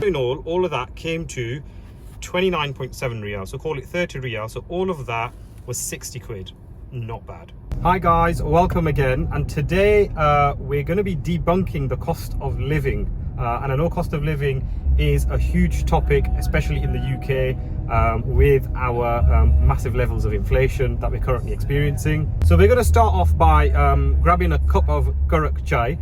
In all of that came to 29.7 riyals, so call it 30 riyals. So all of that was 60 quid. Not bad. Hi guys, welcome again. And today we're going to be debunking the cost of living. And I know cost of living is a huge topic, especially in the UK, with our massive levels of inflation that we're currently experiencing. So we're going to start off by grabbing a cup of karak chai.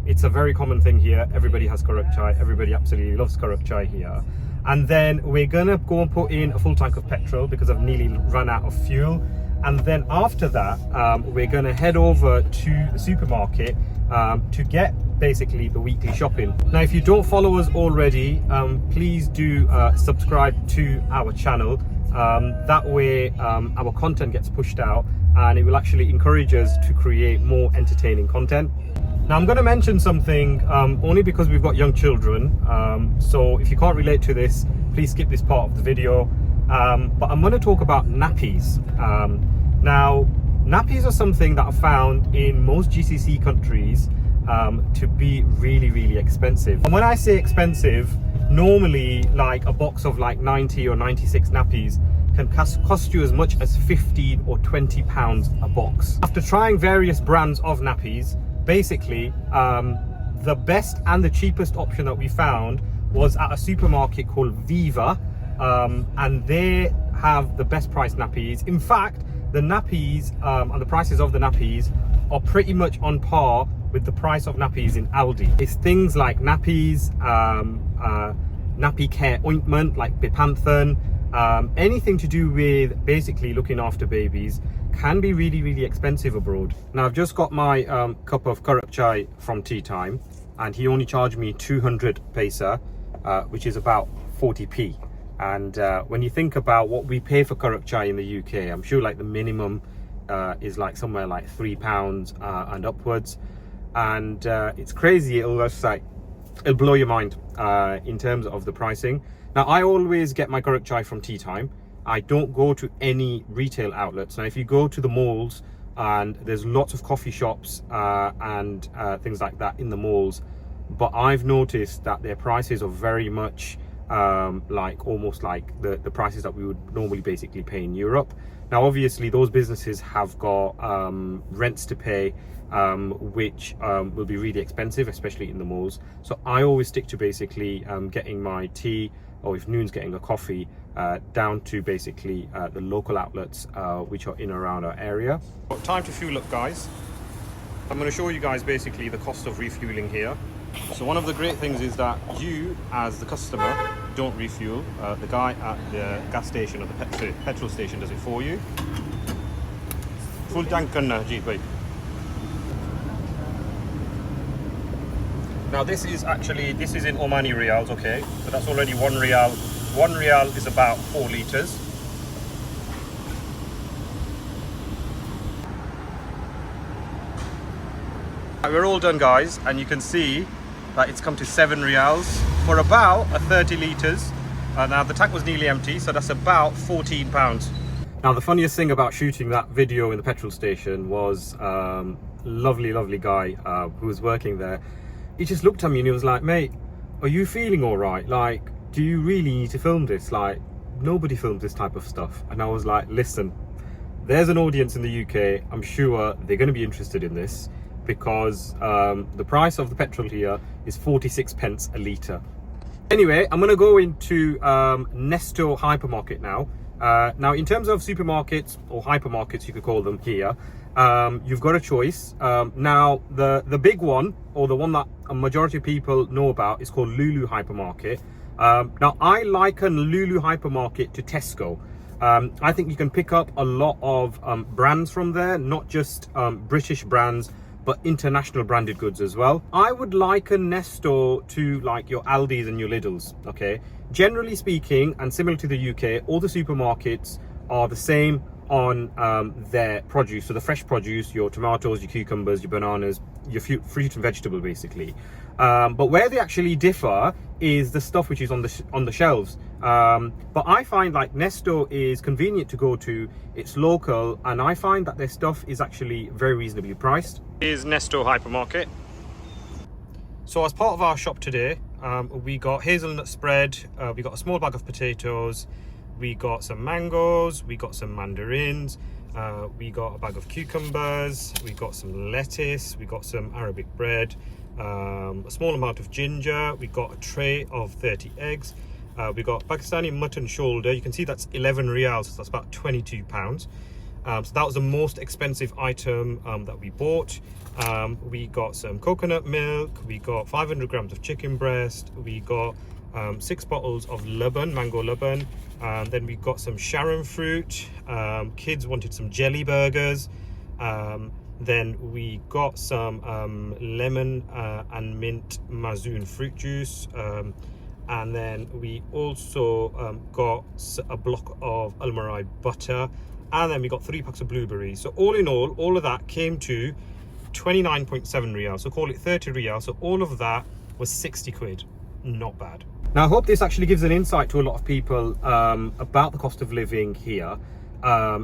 It's a very common thing here. Everybody has karak chai. Everybody absolutely loves karak chai here. And then we're going to go and put in a full tank of petrol because I've nearly run out of fuel. And then after that, we're going to head over to the supermarket to get basically the weekly shopping. Now, if you don't follow us already, please do subscribe to our channel. That way our content gets pushed out and it will actually encourage us to create more entertaining content. Now, I'm going to mention something only because we've got young children. So if you can't relate to this, please skip this part of the video. But I'm going to talk about nappies. Now, nappies are something that I found in most GCC countries to be really, really expensive. And when I say expensive, normally like a box of like 90 or 96 nappies can cost you as much as 15 or 20 pounds a box. After trying various brands of nappies, basically the best and the cheapest option that we found was at a supermarket called Viva, and they have the best price nappies. In fact, the nappies and the prices of the nappies are pretty much on par with the price of nappies in Aldi. It's things like nappies, nappy care ointment like Bepanthen, anything to do with basically looking after babies can be really, really expensive abroad. Now, I've just got my cup of karak chai from Tea Time, and he only charged me 200 paisa, which is about 40p. And when you think about what we pay for karak chai in the UK, I'm sure like the minimum is like somewhere like £3 and upwards. And it's crazy. It'll blow your mind in terms of the pricing. Now, I always get my karak chai from Tea Time. I don't go to any retail outlets. Now, if you go to the malls, and there's lots of coffee shops and things like that in the malls, but I've noticed that their prices are very much like almost like the prices that we would normally basically pay in Europe. Now, obviously those businesses have got rents to pay, which will be really expensive, especially in the malls. So I always stick to basically getting my tea, or if Noon's getting a coffee, down to basically the local outlets which are in and around our area. Time to fuel up, guys. I'm going to show you guys basically the cost of refueling here. So one of the great things is that you, as the customer, don't refuel. The guy at the gas station or the petrol station does it for you. Full tank karna ji bhai. Now this is in Omani riyals, okay? So that's already 1 riyal. 1 riyal is about 4 litres. We're all done, guys, and you can see that it's come to 7 riyals for about 30 litres. Now the tank was nearly empty, so that's about 14 pounds. Now the funniest thing about shooting that video in the petrol station was lovely guy who was working there. He just looked at me and he was like, mate, are you feeling all right? Like, do you really need to film this? Like, nobody films this type of stuff. And I was like, listen, there's an audience in the UK. I'm sure they're going to be interested in this, because the price of the petrol here is 46 pence a litre. Anyway, I'm going to go into Nesto hypermarket now. Now, in terms of supermarkets or hypermarkets, you could call them here, you've got a choice. Now, the big one, or the one that a majority of people know about, is called Lulu hypermarket. Now, I liken Lulu hypermarket to Tesco. I think you can pick up a lot of brands from there, not just British brands, but international branded goods as well. I would liken Nesto to like your Aldis and your Lidls, okay? Generally speaking, and similar to the UK, all the supermarkets are the same on their produce. So the fresh produce, your tomatoes, your cucumbers, your bananas, your fruit and vegetable basically. But where they actually differ is the stuff which is on the shelves. But I find like Nesto is convenient to go to, it's local, and I find that their stuff is actually very reasonably priced. Here's Nesto hypermarket. So as part of our shop today, we got hazelnut spread, we got a small bag of potatoes, we got some mangoes, we got some mandarins, we got a bag of cucumbers, we got some lettuce, we got some Arabic bread, a small amount of ginger, we got a tray of 30 eggs, we got Pakistani mutton shoulder. You can see that's 11 riyals, so that's about 22 pounds. So that was the most expensive item that we bought. We got some coconut milk, we got 500 grams of chicken breast, we got 6 bottles of laban, mango laban, then we got some Sharon fruit, kids wanted some jelly burgers, then we got some lemon and mint mazoon fruit juice, and then we also got a block of Almarai butter, and then we got 3 packs of blueberries. So all in all of that came to 29.7 riyals, so call it 30 riyals. So all of that was 60 quid. Not bad. Now I hope this actually gives an insight to a lot of people about the cost of living here,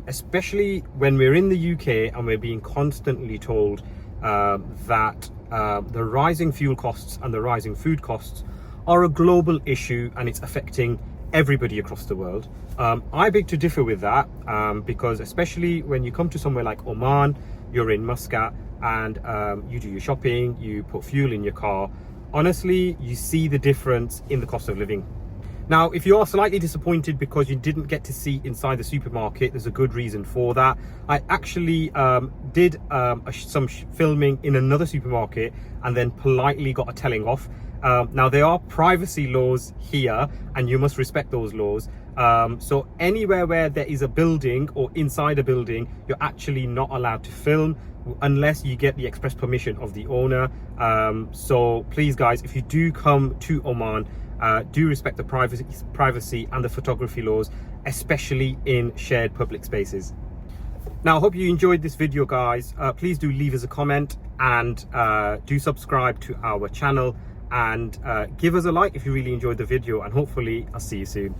especially when we're in the UK and we're being constantly told that the rising fuel costs and the rising food costs are a global issue and it's affecting everybody across the world. I beg to differ with that, because especially when you come to somewhere like Oman, you're in Muscat, and you do your shopping, you put fuel in your car, honestly you see the difference in the cost of living. Now if you are slightly disappointed because you didn't get to see inside the supermarket, there's a good reason for that. I actually did some filming in another supermarket and then politely got a telling off. Now there are privacy laws here and you must respect those laws. So anywhere where there is a building or inside a building, you're actually not allowed to film unless you get the express permission of the owner. So please guys, if you do come to Oman, do respect the privacy and the photography laws, especially in shared public spaces. Now I hope you enjoyed this video guys. Please do leave us a comment and do subscribe to our channel, and give us a like if you really enjoyed the video, and hopefully I'll see you soon.